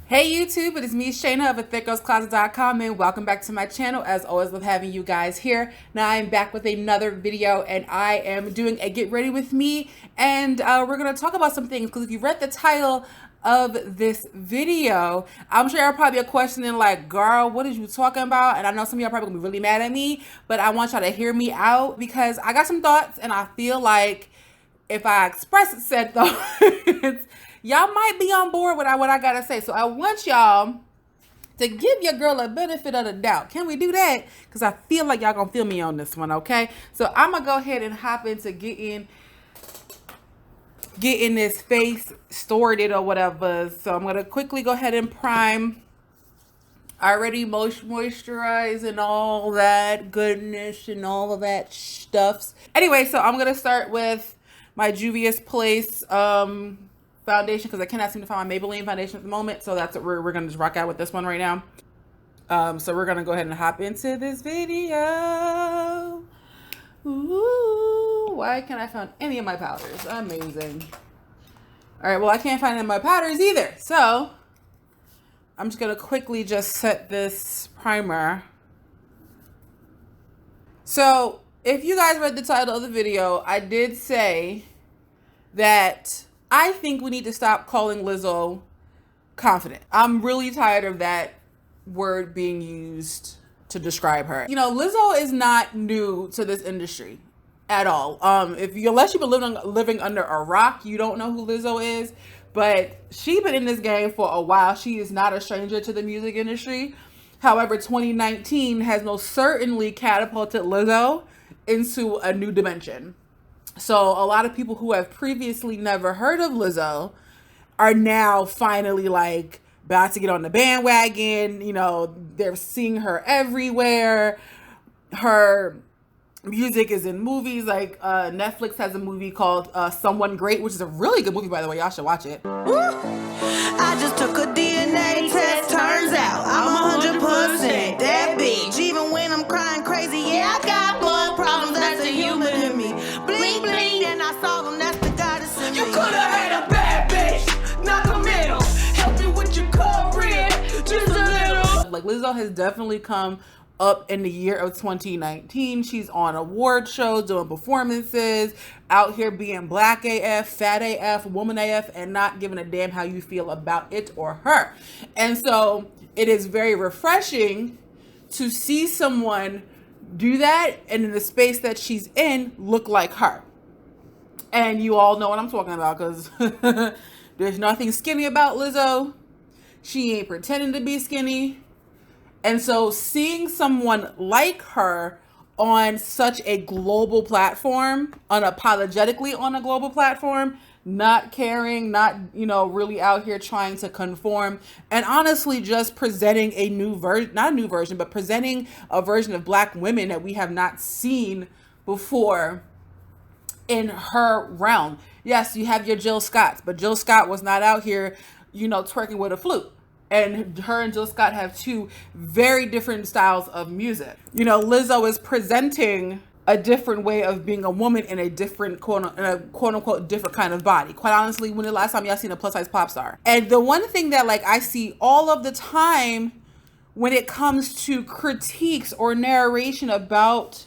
Hey YouTube, it is me Shayna of ThickGirlsCloset.com and welcome back to my channel. As always, love having you guys here. Now I'm back with another video and I am doing a get ready with me, and we're going to talk about some things, because if you read the title of this video, I'm sure you're probably questioning like, girl, what are you talking about? And I know some of y'all probably gonna be really mad at me, but I want y'all to hear me out because I got some thoughts and I feel like if I express said thoughts, y'all might be on board with what I gotta say. So I want y'all to give your girl a benefit of the doubt. Can we do that? Because I feel like y'all gonna feel me on this one, okay? So I'm gonna go ahead and hop into getting this face sorted or whatever. So I'm gonna quickly go ahead and prime. I already moisturize and all that goodness and all of that stuffs. Anyway, so I'm gonna start with my Juvia's Place foundation, because I cannot seem to find my Maybelline foundation at the moment. So that's what we're gonna just rock out with this one right now. So we're gonna go ahead and hop into this video. Ooh, why can't I find any of my powders? Amazing. All right, well, I can't find any of my powders either. So I'm just gonna quickly just set this primer. So if you guys read the title of the video, I did say that I think we need to stop calling Lizzo confident. I'm really tired of that word being used to describe her. You know, Lizzo is not new to this industry at all. Unless you've been living under a rock, you don't know who Lizzo is. But she's been in this game for a while. She is not a stranger to the music industry. However, 2019 has most certainly catapulted Lizzo into a new dimension. So a lot of people who have previously never heard of Lizzo are now finally like about to get on the bandwagon. You know, they're seeing her everywhere. Her music is in movies. Like Netflix has a movie called Someone Great, which is a really good movie, by the way. Y'all should watch it. I just took a DNA test. Turns out I'm 100% that bitch. Even when I'm crying crazy, yeah, I got more problems. That's a human in me. Bling bling, and I solve them. That's the goddess in me. You could have had a bad bitch, not the middle. Help you with your career, just a little. Like, Lizzo has definitely come up in the year of 2019. She's on award shows, doing performances, out here being black AF, fat AF, woman AF, and not giving a damn how you feel about it or her. And so it is very refreshing to see someone do that and in the space that she's in look like her. And you all know what I'm talking about, because there's nothing skinny about Lizzo. She ain't pretending to be skinny. And so seeing someone like her on such a global platform, unapologetically on a global platform, not caring, not, you know, really out here trying to conform, and honestly just presenting a new version, not a new version, but presenting a version of black women that we have not seen before in her realm. Yes, you have your Jill Scotts, but Jill Scott was not out here, you know, twerking with a flute. And her and Jill Scott have two very different styles of music. You know, Lizzo is presenting a different way of being a woman in a different quote unquote different kind of body. Quite honestly, when the last time y'all seen a plus size pop star? And the one thing that like I see all of the time when it comes to critiques or narration about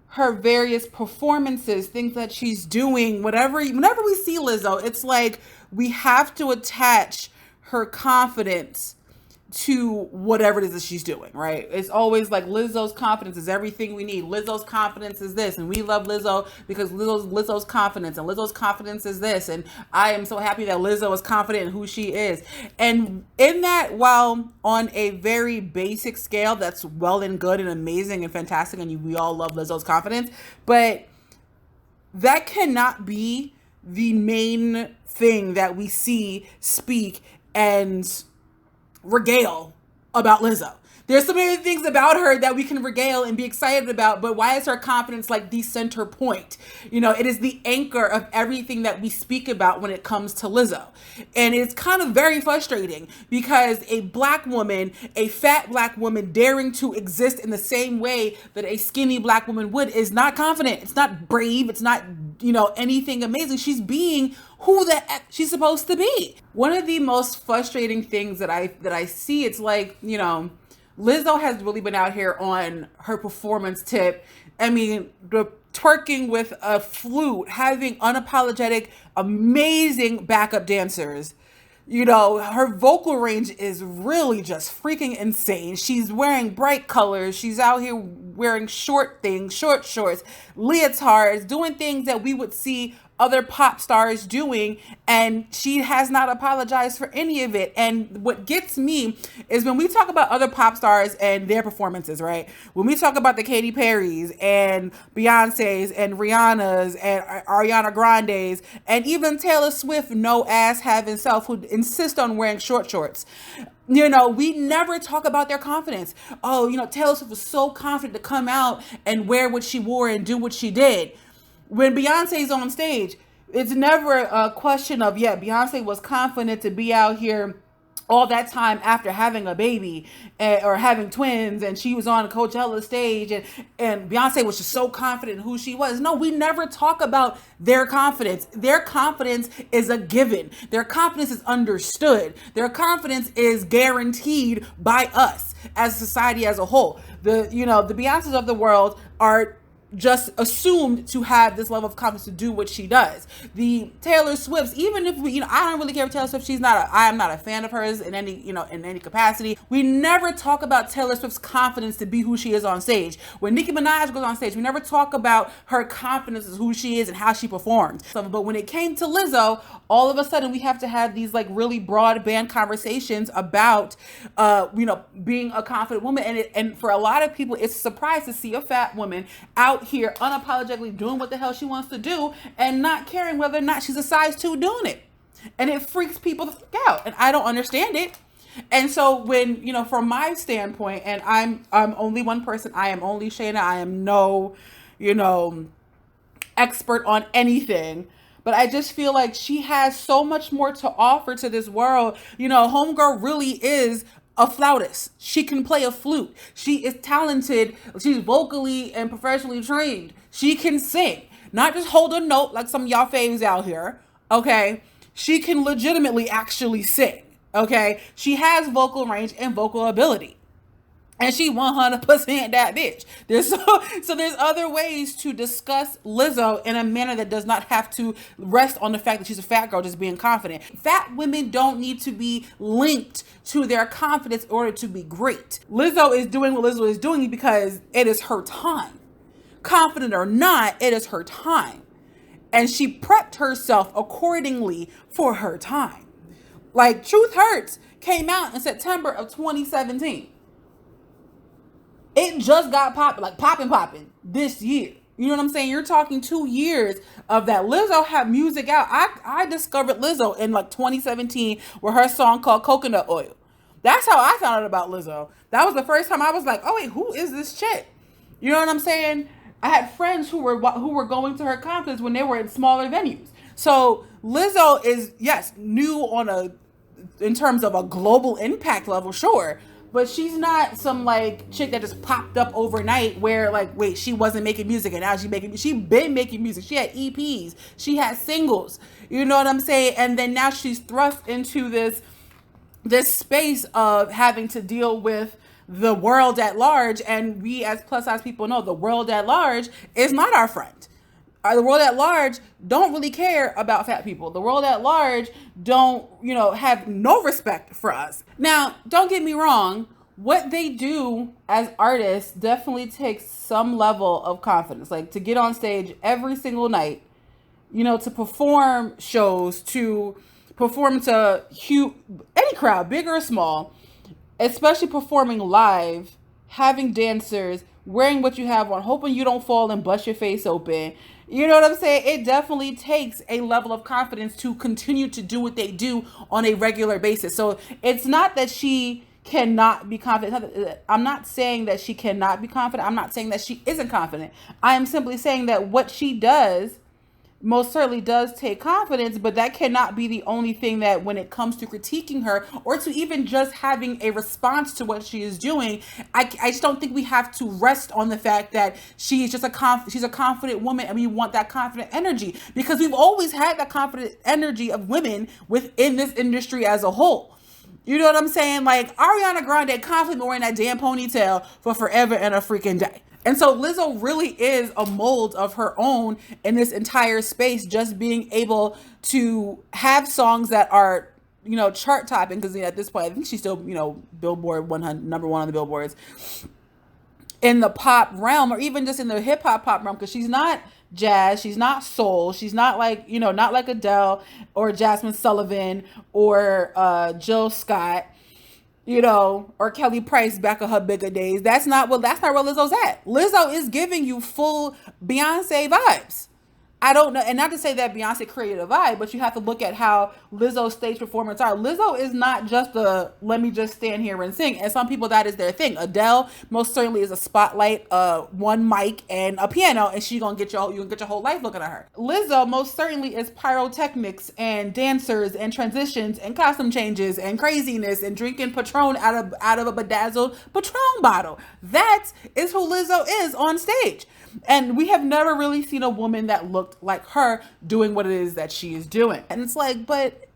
her various performances, things that she's doing, whenever we see Lizzo, it's like we have to attach her confidence to whatever it is that she's doing, right? It's always like Lizzo's confidence is everything we need. Lizzo's confidence is this, and we love Lizzo because Lizzo's confidence, and Lizzo's confidence is this, and I am so happy that Lizzo is confident in who she is. And in that, while on a very basic scale, that's well and good and amazing and fantastic, and we all love Lizzo's confidence, but that cannot be the main thing that we see, speak, and regale about Lizzo. There's so many things about her that we can regale and be excited about, but why is her confidence like the center point? You know, it is the anchor of everything that we speak about when it comes to Lizzo. And it's kind of very frustrating because a black woman, a fat black woman daring to exist in the same way that a skinny black woman would is not confident. It's not brave. It's not anything amazing. She's being who the heck she's supposed to be. One of the most frustrating things that I see, it's like, Lizzo has really been out here on her performance tip. I mean, the twerking with a flute, having unapologetic, amazing backup dancers. Her vocal range is really just freaking insane. She's wearing bright colors. She's out here wearing short shorts, leotards, doing things that we would see other pop stars doing, and she has not apologized for any of it. And what gets me is when we talk about other pop stars and their performances, right? When we talk about the Katy Perry's and Beyonce's and Rihanna's and Ariana Grande's and even Taylor Swift, no ass having self, who insist on wearing shorts. We never talk about their confidence. Oh, Taylor Swift was so confident to come out and wear what she wore and do what she did. When Beyonce's on stage, it's never a question of, Beyonce was confident to be out here all that time after having a baby or having twins, and she was on a Coachella stage, and Beyonce was just so confident in who she was. No, we never talk about their confidence. Their confidence is a given. Their confidence is understood. Their confidence is guaranteed by us as a society as a whole. The Beyoncés of the world are just assumed to have this level of confidence to do what she does. The Taylor Swifts, even if I don't really care for Taylor Swift. I am not a fan of hers in any capacity. We never talk about Taylor Swift's confidence to be who she is on stage. When Nicki Minaj goes on stage, we never talk about her confidence as who she is and how she performs. But when it came to Lizzo, all of a sudden we have to have these like really broadband conversations about, being a confident woman. And for a lot of people, it's a surprise to see a fat woman out here unapologetically doing what the hell she wants to do and not caring whether or not she's a size 2 doing it. And it freaks people the fuck out, and I don't understand it. And so when, from my standpoint, and I'm only one person, I am only Shayna, I am no, expert on anything, but I just feel like she has so much more to offer to this world. Homegirl really is a flautist. She can play a flute. She is talented. She's vocally and professionally trained. She can sing, not just hold a note like some of y'all faves out here. Okay. She can legitimately actually sing. Okay. She has vocal range and vocal ability. And she 100% that bitch. So there's other ways to discuss Lizzo in a manner that does not have to rest on the fact that she's a fat girl just being confident. Fat women don't need to be linked to their confidence in order to be great. Lizzo is doing what Lizzo is doing because it is her time. Confident or not, it is her time. And she prepped herself accordingly for her time. Like Truth Hurts came out in September of 2017. It just got popping this year. You know what I'm saying? You're talking 2 years of that. Lizzo had music out. I discovered Lizzo in 2017 with her song called Coconut Oil. That's how I found out about Lizzo. That was the first time I was like, oh wait, who is this chick? You know what I'm saying? I had friends who were going to her concerts when they were in smaller venues. So Lizzo is, yes, new in terms of a global impact level, sure. But she's not some chick that just popped up overnight where wait, she wasn't making music and now she been making music. She had EPs, she had singles, you know what I'm saying? And then now she's thrust into this space of having to deal with the world at large. And we as plus size people know the world at large is not our friend. The world at large don't really care about fat people. The world at large don't, have no respect for us. Now, don't get me wrong. What they do as artists definitely takes some level of confidence. To get on stage every single night, to perform shows, to perform to any crowd, big or small, especially performing live, having dancers, wearing what you have on, hoping you don't fall and bust your face open. You know what I'm saying? It definitely takes a level of confidence to continue to do what they do on a regular basis. So it's not that she cannot be confident. I'm not saying that she cannot be confident. I'm not saying that she isn't confident. I am simply saying that what she does most certainly does take confidence, but that cannot be the only thing that when it comes to critiquing her or to even just having a response to what she is doing, I just don't think we have to rest on the fact that she's just she's a confident woman and we want that confident energy, because we've always had that confident energy of women within this industry as a whole. You know what I'm saying? Like Ariana Grande confidently wearing that damn ponytail for forever and a freaking day. And so Lizzo really is a mold of her own in this entire space, just being able to have songs that are, you know, chart topping, because at this point, I think she's still, you know, Billboard 100, number one on the billboards in the pop realm, or even just in the hip hop realm, because she's not jazz, she's not soul, she's not like, you know, not like Adele or Jasmine Sullivan or Jill Scott, you know, or Kelly Price back in her bigger days. That's not where Lizzo's at. Lizzo is giving you full Beyonce vibes. I don't know, and not to say that Beyonce created a vibe, but you have to look at how Lizzo's stage performance are. Lizzo is not just let me just stand here and sing. And some people, that is their thing. Adele most certainly is a spotlight, one mic and a piano, and you can get your whole life looking at her. Lizzo most certainly is pyrotechnics and dancers and transitions and costume changes and craziness and drinking Patron out of a bedazzled Patron bottle. That is who Lizzo is on stage. And we have never really seen a woman that looked like her doing what it is that she is doing. And it's like, but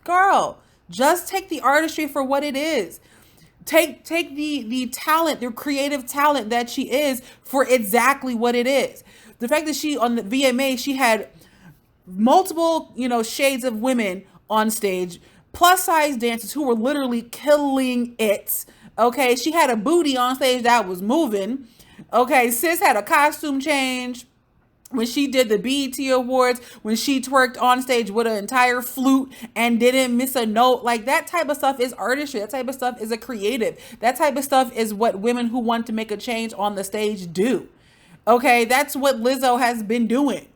girl, just take the artistry for what it is. Take the talent, the creative talent that she is for exactly what it is. The fact that she, on the VMA, she had multiple, you know, shades of women on stage, plus size dancers who were literally killing it. Okay, she had a booty on stage that was moving. Okay, sis had a costume change when she did the BET Awards, when she twerked on stage with an entire flute and didn't miss a note. Like, that type of stuff is artistry. That type of stuff is a creative. That type of stuff is what women who want to make a change on the stage do. Okay, that's what Lizzo has been doing.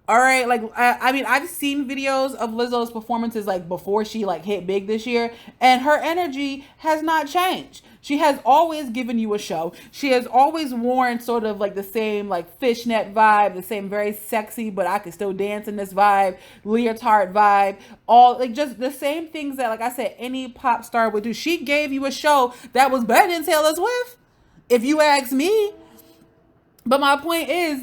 All right, like, I mean, I've seen videos of Lizzo's performances like before she like hit big this year, and her energy has not changed. She has always given you a show. She has always worn sort of like the same like fishnet vibe, the same very sexy, but I can still dance in this vibe, leotard vibe, all like just the same things that, like I said, any pop star would do. She gave you a show that was better than Taylor Swift, if you ask me. But my point is,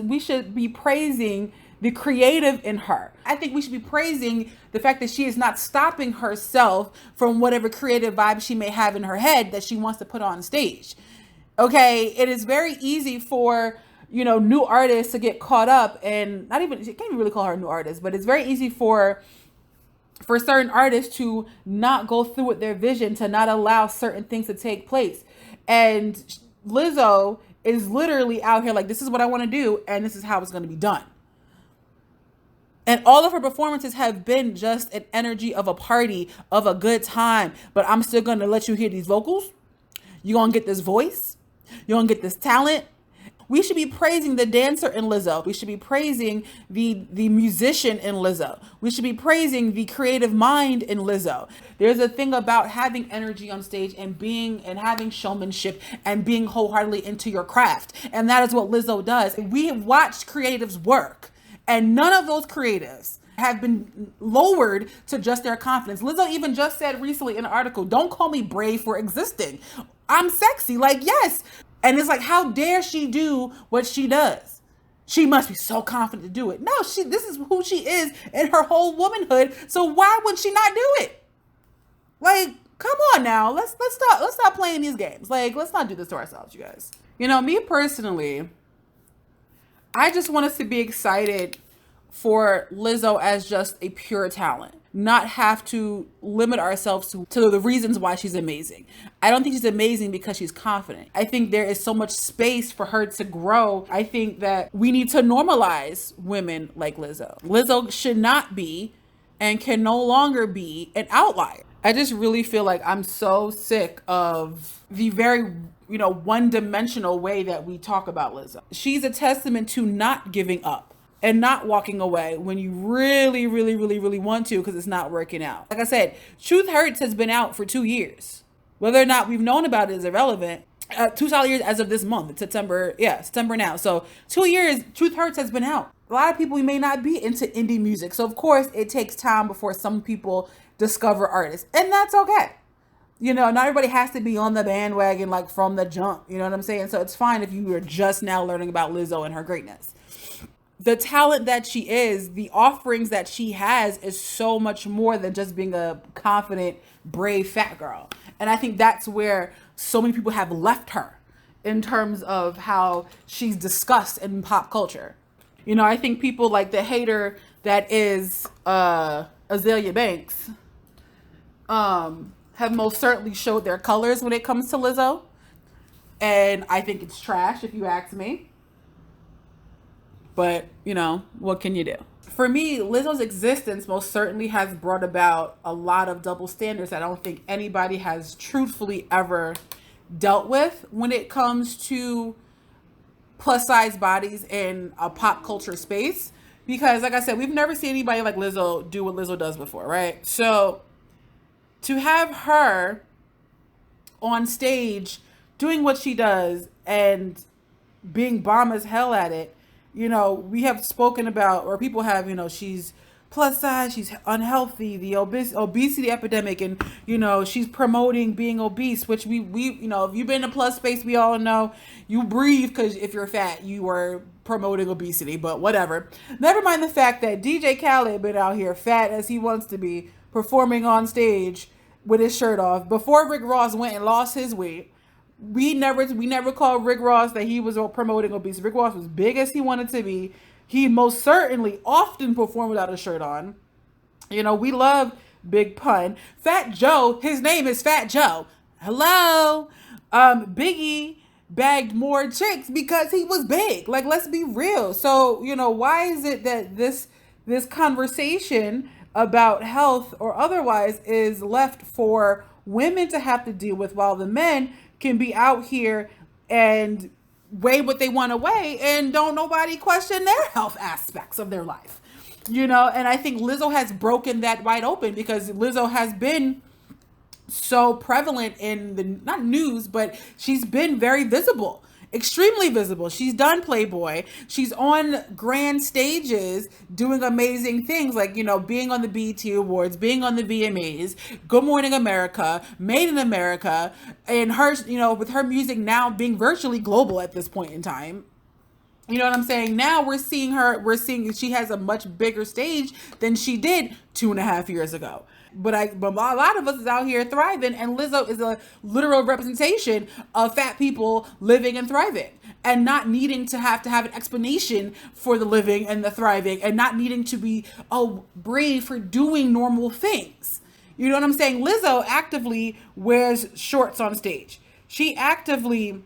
we should be praising the creative in her. I think we should be praising the fact that she is not stopping herself from whatever creative vibe she may have in her head that she wants to put on stage. Okay, it is very easy for, you know, new artists to get caught up, and not even, you can't even really call her a new artist, but it's very easy for certain artists to not go through with their vision, to not allow certain things to take place. And Lizzo is literally out here like, this is what I want to do, and this is how it's going to be done. And all of her performances have been just an energy of a party, of a good time. But I'm still going to let you hear these vocals. You're going to get this voice. You're going to get this talent. We should be praising the dancer in Lizzo. We should be praising the musician in Lizzo. We should be praising the creative mind in Lizzo. There's a thing about having energy on stage and having showmanship and being wholeheartedly into your craft. And that is what Lizzo does. We have watched creatives work, and none of those creatives have been lowered to just their confidence. Lizzo even just said recently in an article, "Don't call me brave for existing. I'm sexy." Like, yes. And it's like, how dare she do what she does? She must be so confident to do it. No, this is who she is in her whole womanhood. So why would she not do it? Like, come on now. Let's stop playing these games. Like, let's not do this to ourselves, you guys. You know, me personally, I just want us to be excited for Lizzo as just a pure talent, not have to limit ourselves to the reasons why she's amazing. I don't think she's amazing because she's confident. I think there is so much space for her to grow. I think that we need to normalize women like Lizzo. Lizzo should not be and can no longer be an outlier. I just really feel like I'm so sick of the very, you know, one-dimensional way that we talk about Lizzo. She's a testament to not giving up and not walking away when you really, really, really, really want to, because it's not working out. Like I said, Truth Hurts has been out for 2 years. Whether or not we've known about it is irrelevant. 2 solid years as of this month. It's September. Yeah, September now. So 2 years, Truth Hurts has been out. A lot of people may not be into indie music. So of course it takes time before some people discover artists. And that's okay. Not everybody has to be on the bandwagon like from the jump. You know what I'm saying? So it's fine if you are just now learning about Lizzo and her greatness. The talent that she is, the offerings that she has is so much more than just being a confident, brave fat girl. And I think that's where so many people have left her in terms of how she's discussed in pop culture. I think people like the hater that is Azalea Banks have most certainly showed their colors when it comes to Lizzo. And I think it's trash if you ask me. But, what can you do? For me, Lizzo's existence most certainly has brought about a lot of double standards that I don't think anybody has truthfully ever dealt with when it comes to plus size bodies in a pop culture space. Because like I said, we've never seen anybody like Lizzo do what Lizzo does before, right? So to have her on stage doing what she does and being bomb as hell at it, we have spoken about, or people have, she's plus size, she's unhealthy, the obesity epidemic, and, she's promoting being obese, which we if you've been in a plus space, we all know you breathe because if you're fat, you are promoting obesity, but whatever. Never mind the fact that DJ Khaled been out here fat as he wants to be, performing on stage with his shirt off before Rick Ross went and lost his weight. We never called Rick Ross that he was promoting obesity. Rick Ross was big as he wanted to be. He most certainly often performed without a shirt on. We love Big Pun. Fat Joe, his name is Fat Joe. Hello. Biggie bagged more chicks because he was big. Like, let's be real. So, why is it that this conversation about health or otherwise is left for women to have to deal with while the men can be out here and weigh what they want to weigh and don't nobody question their health aspects of their life, and I think Lizzo has broken that wide open because Lizzo has been so prevalent in the, not news, but she's been very visible, extremely visible. She's done Playboy. She's on grand stages doing amazing things like, being on the BET Awards, being on the VMAs, Good Morning America, Made in America, and her, with her music now being virtually global at this point in time. You know what I'm saying? Now we're seeing she has a much bigger stage than she did 2.5 years ago. But a lot of us is out here thriving, and Lizzo is a literal representation of fat people living and thriving, and not needing to have an explanation for the living and the thriving, and not needing to be brave for doing normal things. You know what I'm saying? Lizzo actively wears shorts on stage. She actively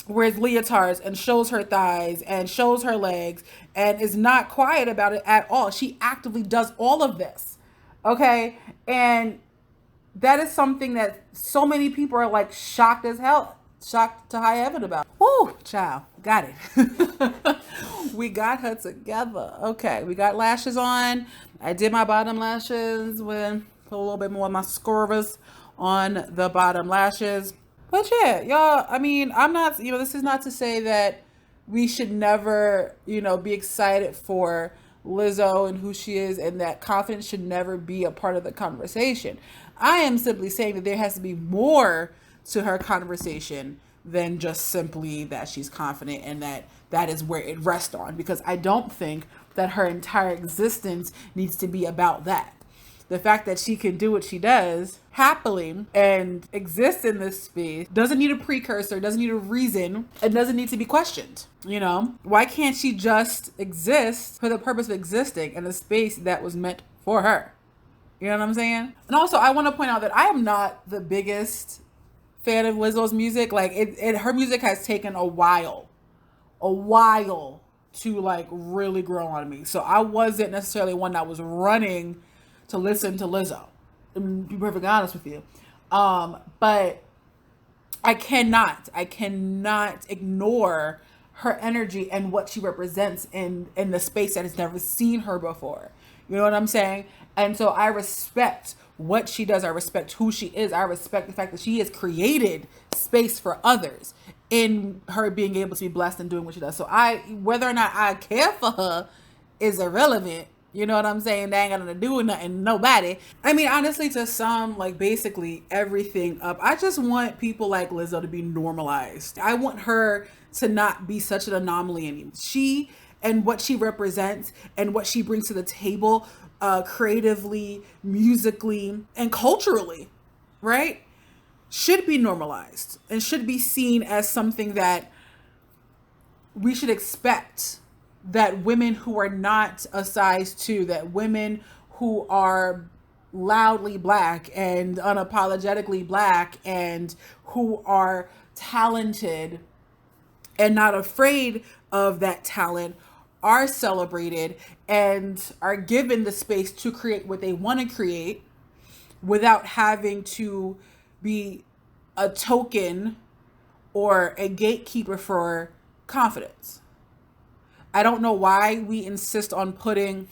wears leotards and shows her thighs and shows her legs and is not quiet about it at all. She actively does all of this. Okay, and that is something that so many people are like shocked as hell, shocked to high heaven about. Woo, child, got it. We got her together. Okay, we got lashes on. I did my bottom lashes with a little bit more mascaras on the bottom lashes. But yeah, y'all, I mean, I'm not, this is not to say that we should never, be excited for Lizzo and who she is, and that confidence should never be a part of the conversation. I am simply saying that there has to be more to her conversation than just simply that she's confident and that is where it rests on, because I don't think that her entire existence needs to be about that. The fact that she can do what she does happily and exist in this space doesn't need a precursor, doesn't need a reason, and doesn't need to be questioned. Why can't she just exist for the purpose of existing in a space that was meant for her? You know what I'm saying? And also, I want to point out that I am not the biggest fan of Lizzo's music. Like, her music has taken a while to like really grow on me. So I wasn't necessarily one that was running to listen to Lizzo, to be perfectly honest with you. But I cannot ignore her energy and what she represents in the space that has never seen her before. You know what I'm saying? And so I respect what she does. I respect who she is. I respect the fact that she has created space for others in her being able to be blessed and doing what she does. So whether or not I care for her is irrelevant. You know what I'm saying? They ain't got nothing to do with nothing, nobody. I mean, honestly, to sum like basically everything up, I just want people like Lizzo to be normalized. I want her to not be such an anomaly anymore. She and what she represents and what she brings to the table, creatively, musically, and culturally, right, should be normalized and should be seen as something that we should expect, that women who are not a size 2, that women who are loudly black and unapologetically black and who are talented and not afraid of that talent are celebrated and are given the space to create what they want to create without having to be a token or a gatekeeper for confidence. I don't know why we insist on putting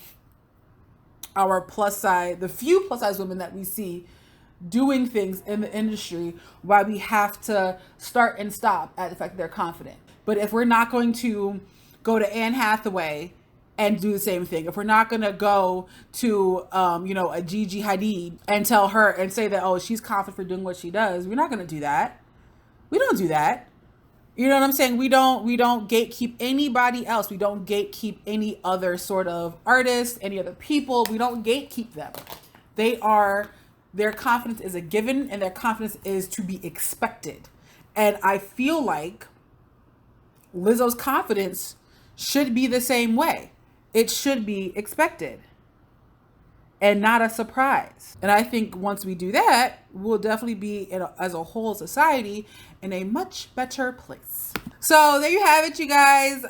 our plus size, the few plus size women that we see doing things in the industry, why we have to start and stop at the fact that they're confident. But if we're not going to go to Anne Hathaway and do the same thing, if we're not going to go to, a Gigi Hadid and tell her and say that, oh, she's confident for doing what she does, we're not going to do that. We don't do that. You know what I'm saying? We don't gatekeep anybody else. We don't gatekeep any other sort of artists, any other people. We don't gatekeep them. Their confidence is a given and their confidence is to be expected. And I feel like Lizzo's confidence should be the same way. It should be expected and not a surprise. And I think once we do that, we'll definitely be, as a whole society, in a much better place. So there you have it, you guys.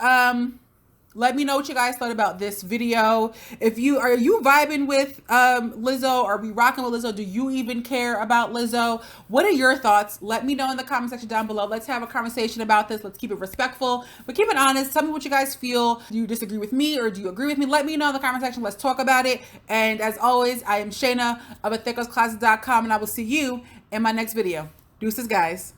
Let me know what you guys thought about this video. Are you vibing with Lizzo? Are we rocking with Lizzo? Do you even care about Lizzo? What are your thoughts? Let me know in the comment section down below. Let's have a conversation about this. Let's keep it respectful, but keep it honest. Tell me what you guys feel. Do you disagree with me or do you agree with me? Let me know in the comment section. Let's talk about it. And as always, I am Shayna of athecoscloset.com, and I will see you in my next video. Deuces, guys.